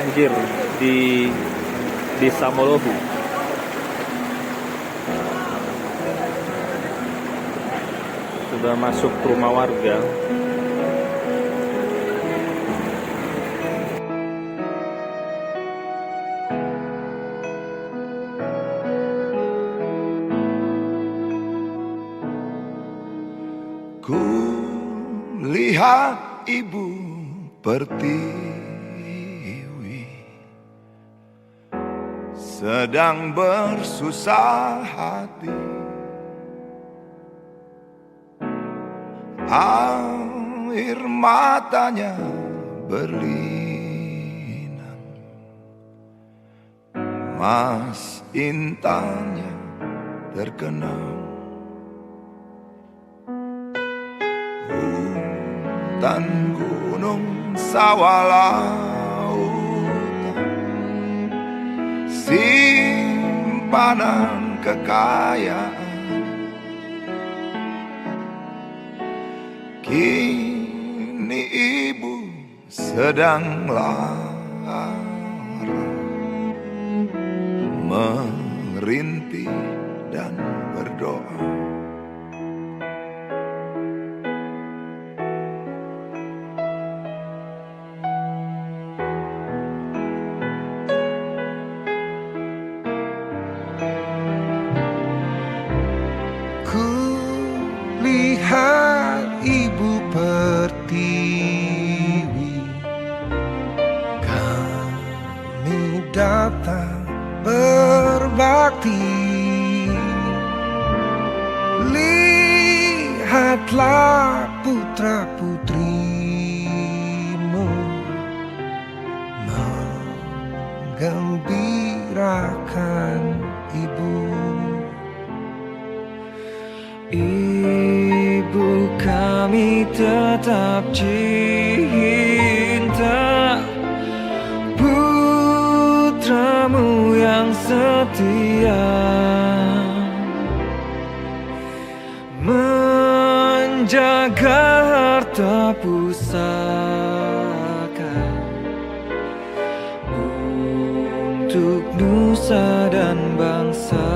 banjir di Desa Molohu. Sudah masuk ke rumah warga. Ku lihat Ibu Pertiwi sedang bersusah hati. Air matanya berlinang, mas intannya terkenang. Hutan, gunung, sawah, lautan, simpanan kekayaan. Kini Ibu sedang lara, merintih dan berdoa. Lihat Ibu Pertiwi, kami datang berbakti. Lihatlah putra putrimu menggembirakan Ibu. Ibu, kami tetap cinta putramu yang setia, menjaga harta pusaka untuk nusa dan bangsa.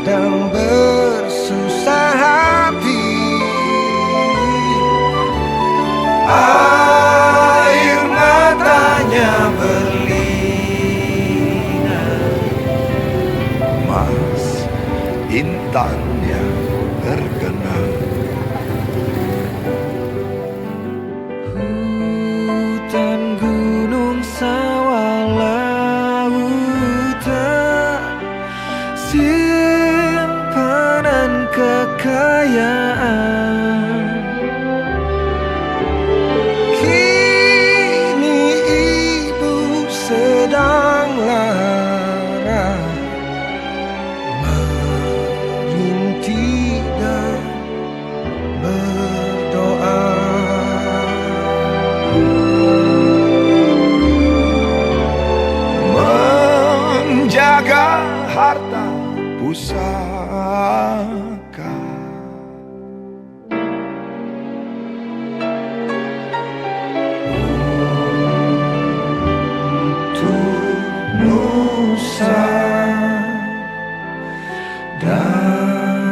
Sedang bersusah hati, air matanya berlinang, mas intannya terkenang. Hutan, gunung, sawah, lautan, simpanan kekayaan. Kini Ibu sedang lara, merintih dan berdoa. Menjaga harta pusaka untuk nusa dan